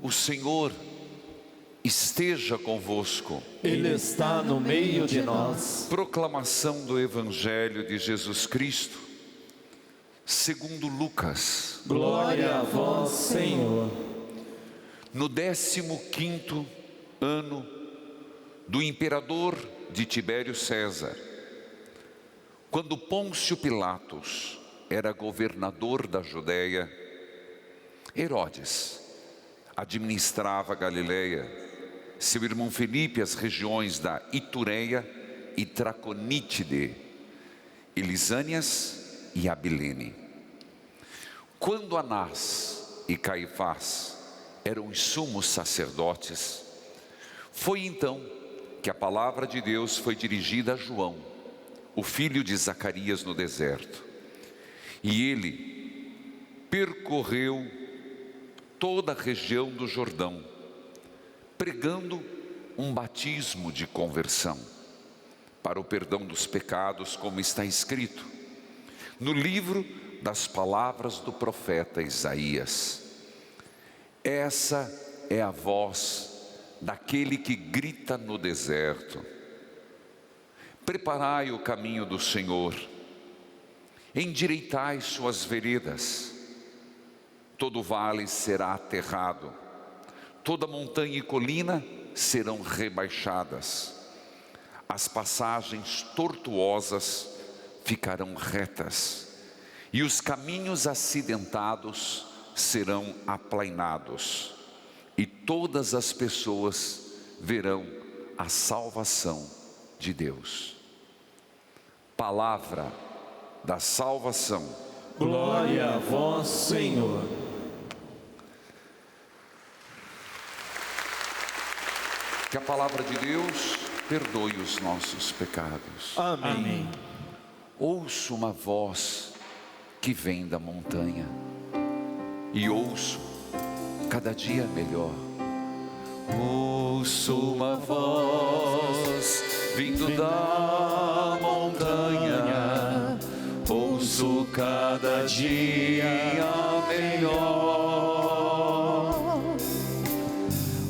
O Senhor esteja convosco. Ele está no meio de nós. Proclamação do Evangelho de Jesus Cristo, segundo Lucas. Glória a vós, Senhor. No 15º ano do imperador de Tibério César, quando Pôncio Pilatos era governador da Judéia, Herodes administrava a Galileia, seu irmão Felipe as regiões da Itureia e Traconítide, e Lisânias e Abilene. Quando Anás e Caifás eram os sumos sacerdotes, foi então que a palavra de Deus foi dirigida a João, o filho de Zacarias, no deserto. E ele percorreu toda a região do Jordão, pregando um batismo de conversão para o perdão dos pecados, como está escrito no livro das palavras do profeta Isaías. Essa é a voz daquele que grita no deserto: preparai o caminho do Senhor, endireitai suas veredas. Todo vale será aterrado, toda montanha e colina serão rebaixadas, as passagens tortuosas ficarão retas, e os caminhos acidentados serão aplainados, e todas as pessoas verão a salvação de Deus. Palavra da salvação. Glória a vós, Senhor. Que a palavra de Deus perdoe os nossos pecados. Amém. Ouço uma voz que vem da montanha, e ouço cada dia melhor. Ouço uma voz vindo da montanha, ouço cada dia melhor.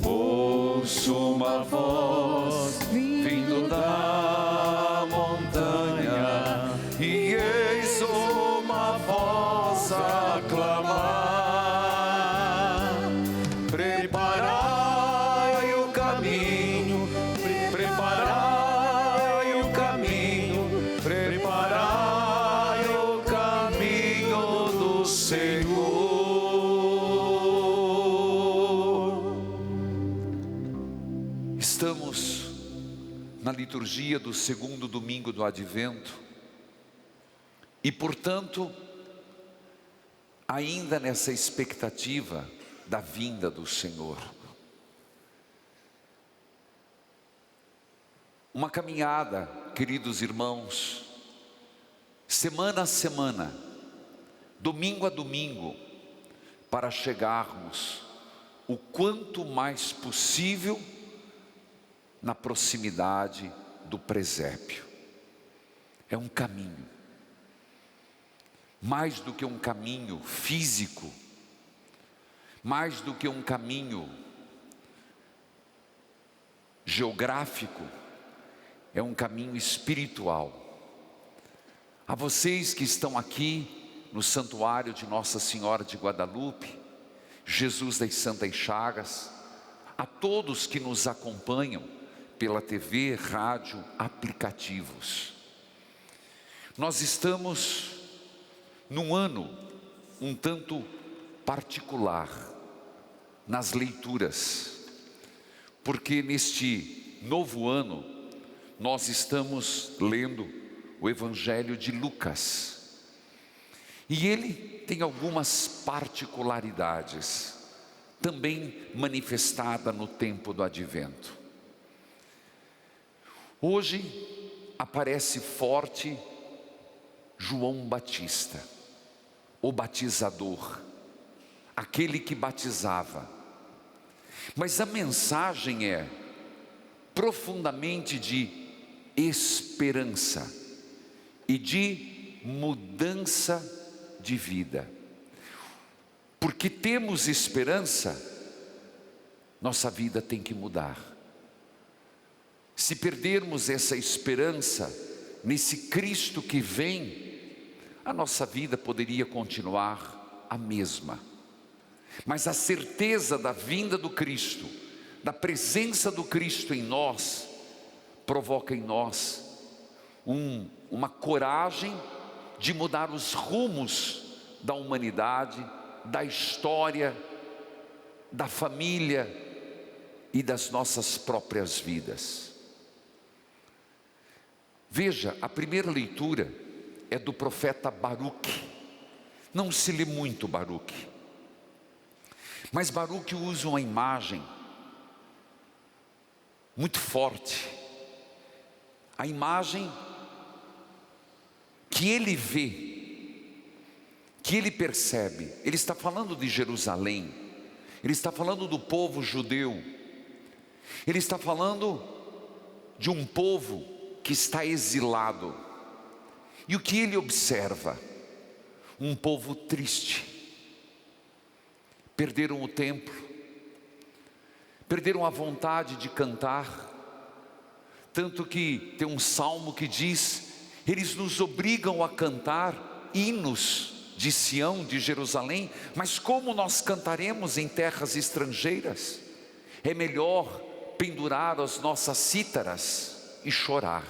Ouço uma voz vindo da montanha, e eis uma voz a clamar: preparai o caminho, preparai o caminho, preparai o caminho do Senhor. Estamos na liturgia do segundo domingo do Advento e, portanto, ainda nessa expectativa da vinda do Senhor. Uma caminhada, queridos irmãos, semana a semana, domingo a domingo, para chegarmos o quanto mais possível na proximidade do presépio. É um caminho, mais do que um caminho físico, mais do que um caminho geográfico, é um caminho espiritual. A vocês que estão aqui no santuário de Nossa Senhora de Guadalupe, Jesus das Santas Chagas, a todos que nos acompanham pela TV, rádio, aplicativos. Nós estamos num ano um tanto particular nas leituras, porque neste novo ano nós estamos lendo o Evangelho de Lucas, e ele tem algumas particularidades, também manifestada no tempo do Advento. Hoje aparece forte João Batista, o batizador, aquele que batizava. Mas a mensagem é profundamente de esperança e de mudança de vida. Porque temos esperança nossa vida tem que mudar. Se perdermos essa esperança nesse Cristo que vem, a nossa vida poderia continuar a mesma. Mas a certeza da vinda do Cristo, da presença do Cristo em nós, provoca em nós uma coragem de mudar os rumos da humanidade, da história, da família e das nossas próprias vidas. Veja, a primeira leitura é do profeta Baruque. Não se lê muito Baruque, mas Baruque usa uma imagem muito forte. A imagem que ele vê, que ele percebe. Ele está falando de Jerusalém, ele está falando do povo judeu, ele está falando de um povo que está exilado. E o que ele observa? Um povo triste. Perderam o templo, perderam a vontade de cantar, tanto que tem um salmo que diz: eles nos obrigam a cantar hinos de Sião, de Jerusalém, mas como nós cantaremos em terras estrangeiras? É melhor pendurar as nossas cítaras e chorar.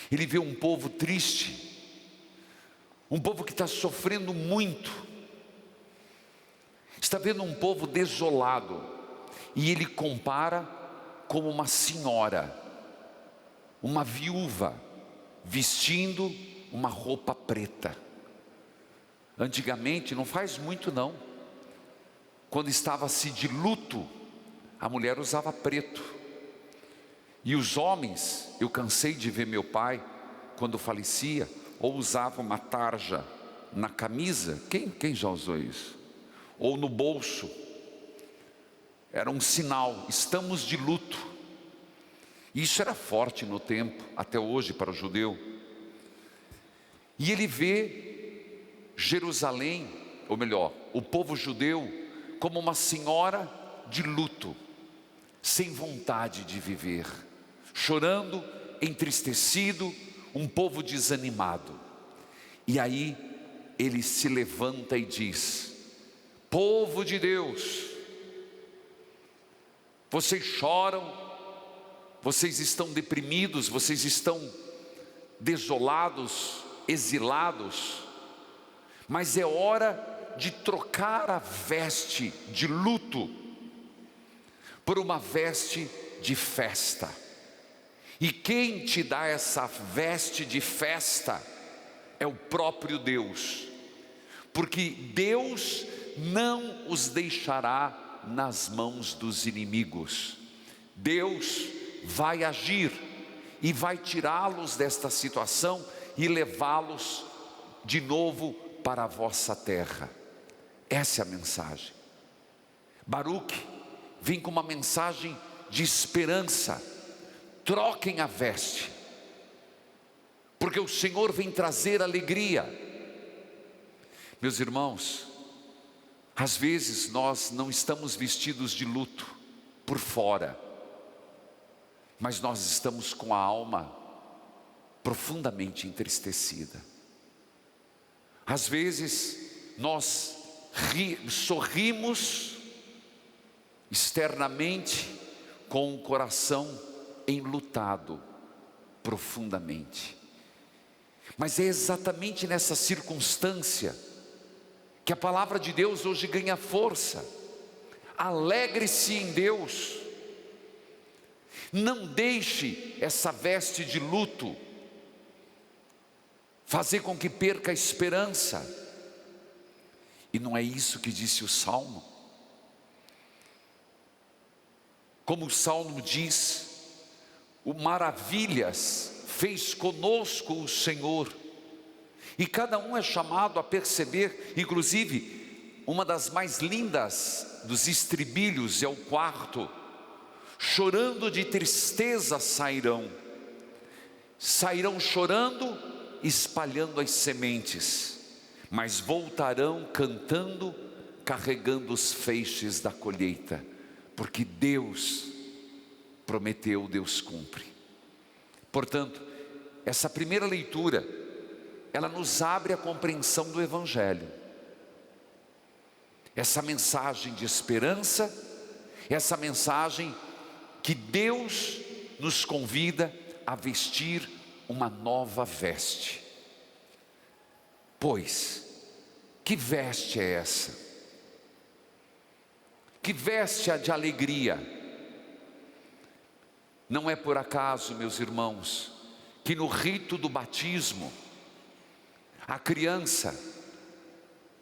Ele vê um povo triste, um povo que está sofrendo muito, está vendo um povo desolado, e ele compara como uma senhora, uma viúva, vestindo uma roupa preta. Antigamente, não faz muito não, quando estava-se de luto, a mulher usava preto. E os homens, eu cansei de ver meu pai, quando falecia, ou usava uma tarja na camisa. Quem já usou isso? Ou no bolso. Era um sinal, estamos de luto. Isso era forte no tempo, até hoje para o judeu. E ele vê Jerusalém, ou melhor, o povo judeu, como uma senhora de luto, sem vontade de viver, chorando, entristecido, um povo desanimado. E aí ele se levanta e diz: povo de Deus, vocês choram, vocês estão deprimidos, vocês estão desolados, exilados, mas é hora de trocar a veste de luto por uma veste de festa. E quem te dá essa veste de festa é o próprio Deus, porque Deus não os deixará nas mãos dos inimigos. Deus vai agir e vai tirá-los desta situação e levá-los de novo para a vossa terra. Essa é a mensagem. Baruque vem com uma mensagem de esperança. Troquem a veste, porque o Senhor vem trazer alegria. Meus irmãos, às vezes nós não estamos vestidos de luto por fora, mas nós estamos com a alma profundamente entristecida. Às vezes nós sorrimos externamente, com o coração enlutado profundamente. Mas é exatamente nessa circunstância que a palavra de Deus hoje ganha força. Alegre-se em Deus. Não deixe essa veste de luto fazer com que perca a esperança. E não é isso que disse o Salmo? Como o Salmo diz: o maravilhas fez conosco o Senhor. E cada um é chamado a perceber, inclusive, uma das mais lindas dos estribilhos é o quarto: chorando de tristeza sairão chorando, espalhando as sementes, mas voltarão cantando, carregando os feixes da colheita, porque Deus prometeu, Deus cumpre. Portanto, essa primeira leitura, ela nos abre a compreensão do Evangelho. Essa mensagem de esperança, essa mensagem que Deus nos convida a vestir uma nova veste. Pois, que veste é essa? Que veste de alegria? Não é por acaso, meus irmãos, que no rito do batismo, a criança,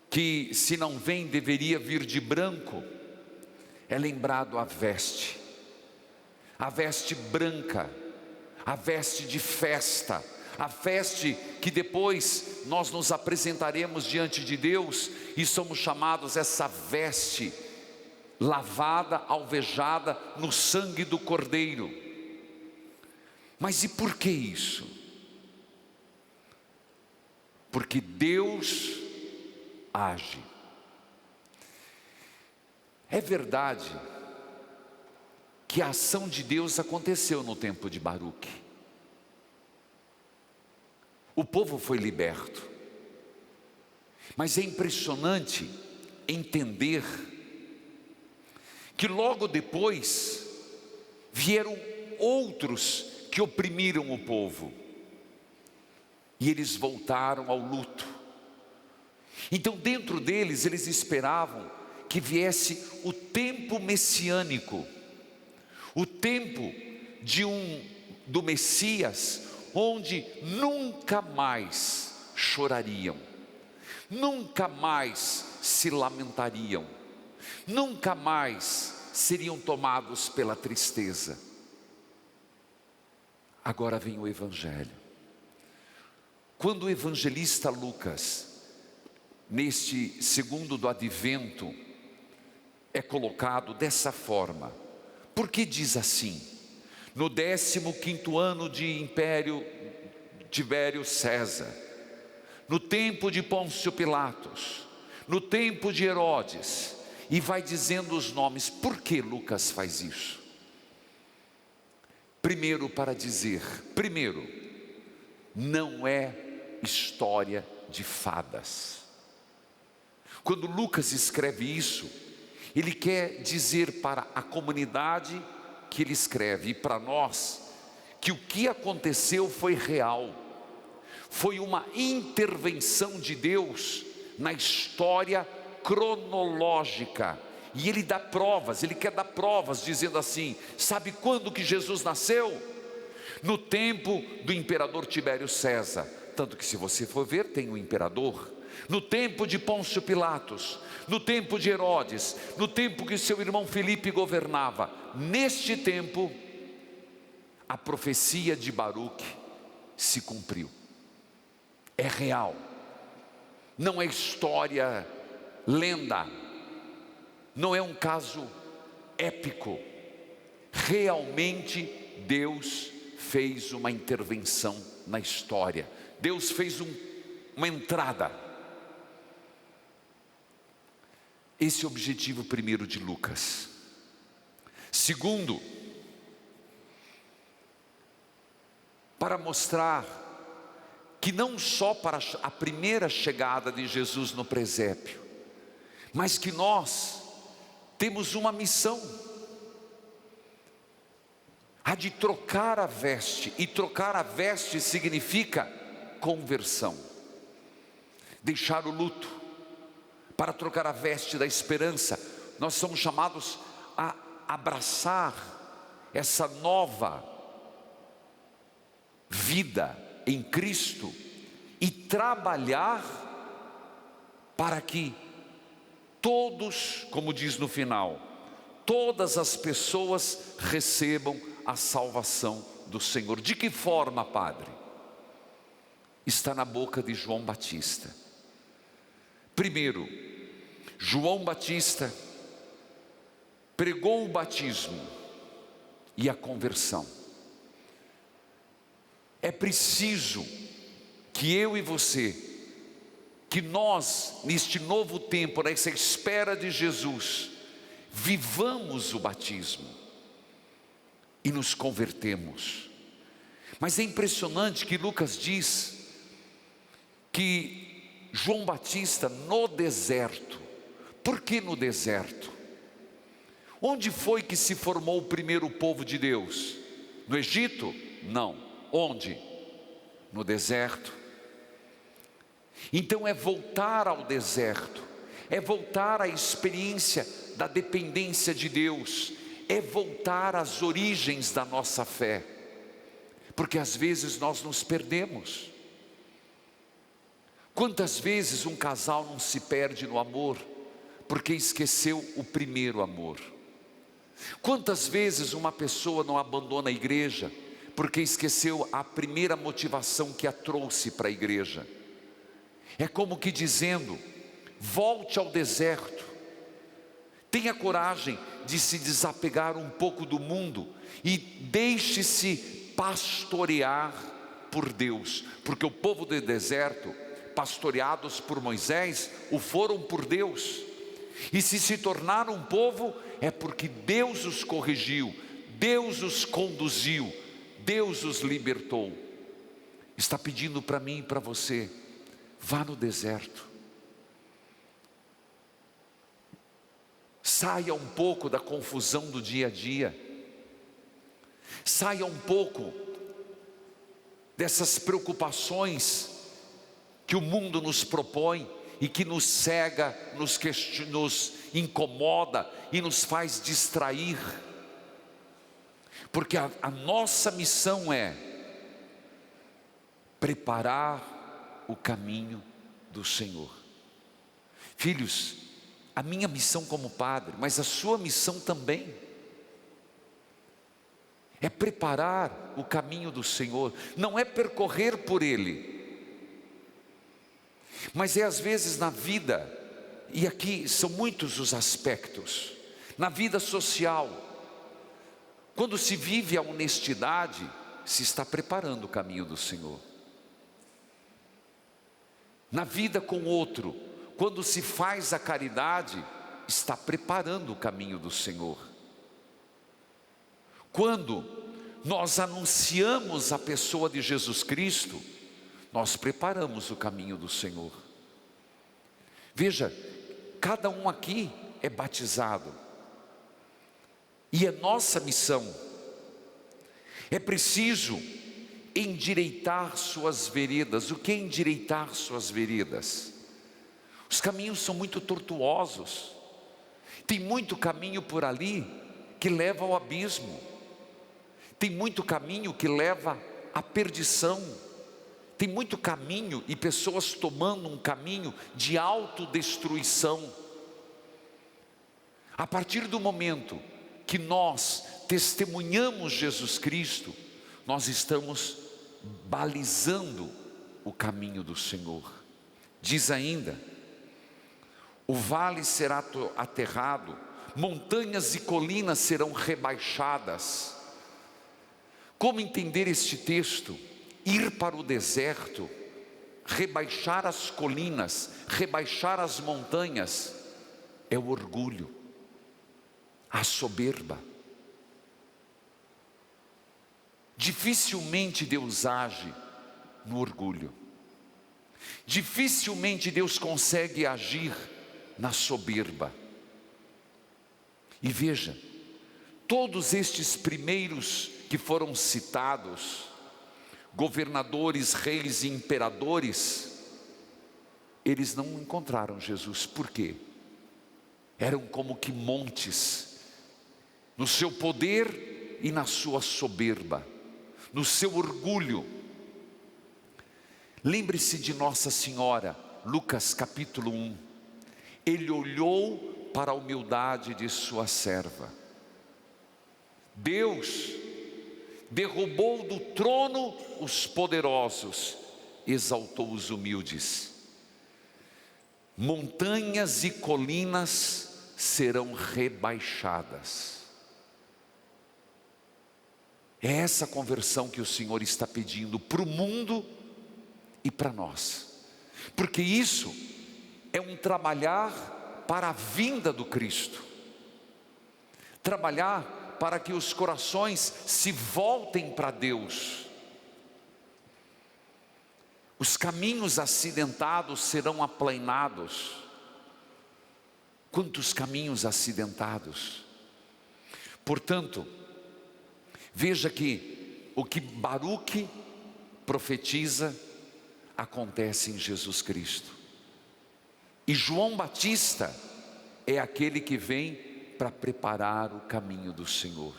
que se não vem deveria vir de branco, é lembrado a veste branca, a veste de festa, a veste que depois nós nos apresentaremos diante de Deus e somos chamados essa veste lavada, alvejada no sangue do Cordeiro. Mas e por que isso? Porque Deus age. É verdade que a ação de Deus aconteceu no tempo de Baruque. O povo foi liberto. Mas é impressionante entender que logo depois vieram outros que oprimiram o povo. E eles voltaram ao luto. Então dentro deles, eles esperavam que viesse o tempo messiânico, o tempo do Messias, onde nunca mais chorariam, nunca mais se lamentariam, nunca mais seriam tomados pela tristeza. Agora vem o Evangelho. Quando o evangelista Lucas, neste segundo do advento, é colocado dessa forma, porque diz assim: no 15º ano de império Tibério César, no tempo de Pôncio Pilatos, no tempo de Herodes, e vai dizendo os nomes. Por que Lucas faz isso? Primeiro, para dizer, não é história de fadas. Quando Lucas escreve isso, ele quer dizer para a comunidade que ele escreve e para nós, que o que aconteceu foi real, foi uma intervenção de Deus na história cronológica. E ele dá provas, ele quer dar provas, dizendo assim: sabe quando que Jesus nasceu? No tempo do imperador Tibério César. Tanto que, se você for ver, tem um imperador. No tempo de Pôncio Pilatos, no tempo de Herodes, no tempo que seu irmão Filipe governava. Neste tempo, a profecia de Baruque se cumpriu. É real, não é história, lenda, não é um caso épico. Realmente Deus fez uma intervenção na história. Deus fez uma entrada. Esse é o objetivo primeiro de Lucas. Segundo, para mostrar que não só para a primeira chegada de Jesus no presépio, mas que nós temos uma missão, a de trocar a veste. E trocar a veste significa conversão, deixar o luto, para trocar a veste da esperança. Nós somos chamados a abraçar essa nova vida em Cristo e trabalhar para que todos, como diz no final, todas as pessoas recebam a salvação do Senhor. De que forma, Padre? Está na boca de João Batista. Primeiro, João Batista pregou o batismo e a conversão. É preciso que eu e você que nós, neste novo tempo, nessa espera de Jesus, vivamos o batismo e nos convertemos. Mas é impressionante que Lucas diz que João Batista no deserto. Por que no deserto? Onde foi que se formou o primeiro povo de Deus? No Egito? Não. Onde? No deserto. Então é voltar ao deserto, é voltar à experiência da dependência de Deus, é voltar às origens da nossa fé, porque às vezes nós nos perdemos. Quantas vezes um casal não se perde no amor, porque esqueceu o primeiro amor? Quantas vezes uma pessoa não abandona a igreja, porque esqueceu a primeira motivação que a trouxe para a igreja? É como que dizendo: volte ao deserto, tenha coragem de se desapegar um pouco do mundo e deixe-se pastorear por Deus, porque o povo do deserto, pastoreados por Moisés, o foram por Deus, e se tornaram um povo, é porque Deus os corrigiu, Deus os conduziu, Deus os libertou. Está pedindo para mim e para você: vá no deserto, saia um pouco da confusão do dia a dia, saia um pouco dessas preocupações que o mundo nos propõe e que nos cega, nos incomoda e nos faz distrair, porque a nossa missão é preparar o caminho do Senhor. Filhos, a minha missão como padre, mas a sua missão também, é preparar o caminho do Senhor, não é percorrer por Ele, mas é às vezes na vida, e aqui são muitos os aspectos, na vida social, quando se vive a honestidade, se está preparando o caminho do Senhor. Na vida com o outro, quando se faz a caridade, está preparando o caminho do Senhor. Quando nós anunciamos a pessoa de Jesus Cristo, nós preparamos o caminho do Senhor. Veja, cada um aqui é batizado, e é nossa missão, é preciso endireitar suas veredas. O que é endireitar suas veredas? Os caminhos são muito tortuosos, tem muito caminho por ali que leva ao abismo, tem muito caminho que leva à perdição, tem muito caminho e pessoas tomando um caminho de autodestruição. A partir do momento que nós testemunhamos Jesus Cristo, nós estamos balizando o caminho do Senhor. Diz ainda: o vale será aterrado, montanhas e colinas serão rebaixadas. Como entender este texto? Ir para o deserto, rebaixar as colinas, rebaixar as montanhas, é o orgulho, a soberba. Dificilmente Deus age no orgulho, dificilmente Deus consegue agir na soberba. E veja, todos estes primeiros que foram citados, governadores, reis e imperadores, eles não encontraram Jesus. Por quê? Eram como que montes, no seu poder e na sua soberba, no seu orgulho. Lembre-se de Nossa Senhora, Lucas capítulo 1. Ele olhou para a humildade de sua serva. Deus derrubou do trono os poderosos, exaltou os humildes. Montanhas e colinas serão rebaixadas. É essa conversão que o Senhor está pedindo para o mundo e para nós. porque isso é um trabalhar para a vinda do Cristo, trabalhar para que os corações se voltem para Deus. Os caminhos acidentados serão aplainados. Quantos caminhos acidentados! Portanto, veja que o que Baruque profetiza acontece em Jesus Cristo. E João Batista é aquele que vem para preparar o caminho do Senhor.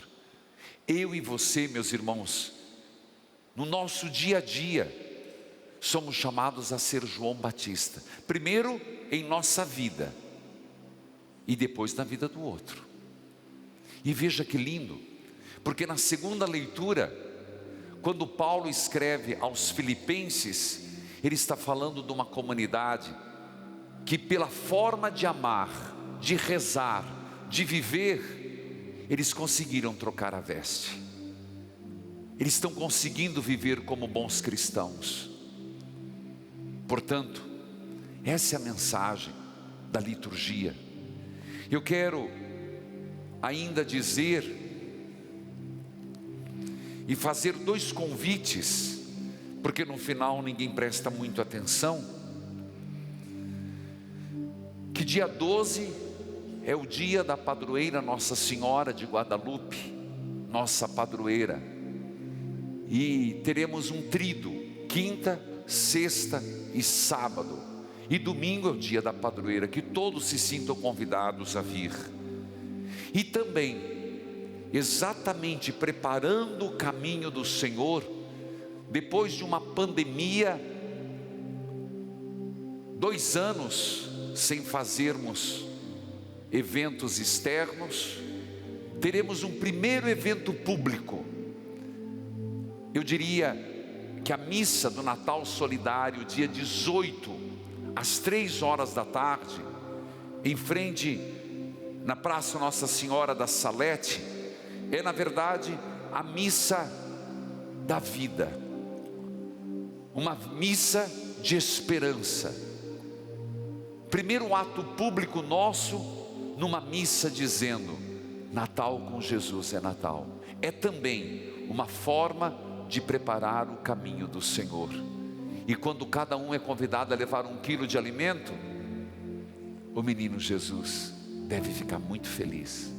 Eu e você, meus irmãos, no nosso dia a dia, somos chamados a ser João Batista. Primeiro em nossa vida, e depois na vida do outro. E veja que lindo, porque na segunda leitura, quando Paulo escreve aos Filipenses, ele está falando de uma comunidade que pela forma de amar, de rezar, de viver, eles conseguiram trocar a veste. Eles estão conseguindo viver como bons cristãos. Portanto, essa é a mensagem da liturgia. Eu quero ainda dizer e fazer dois convites, porque no final ninguém presta muito atenção, que dia 12 é o dia da padroeira Nossa Senhora de Guadalupe, nossa padroeira, e teremos um tríduo, quinta, sexta e sábado, e domingo é o dia da padroeira, que todos se sintam convidados a vir. E também, exatamente preparando o caminho do Senhor, depois de uma pandemia, 2 anos sem fazermos eventos externos, teremos um primeiro evento público. Eu diria que a missa do Natal Solidário, dia 18, às 3 horas da tarde, em frente, na Praça Nossa Senhora da Salete, é na verdade a missa da vida, uma missa de esperança. Primeiro ato público nosso, numa missa dizendo: Natal com Jesus é Natal. É também uma forma de preparar o caminho do Senhor. E quando cada um é convidado a levar 1 quilo de alimento, o menino Jesus deve ficar muito feliz,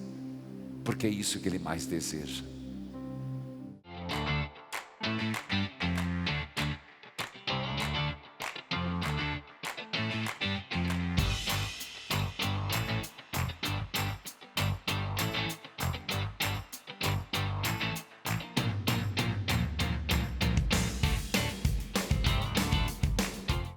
porque é isso que ele mais deseja.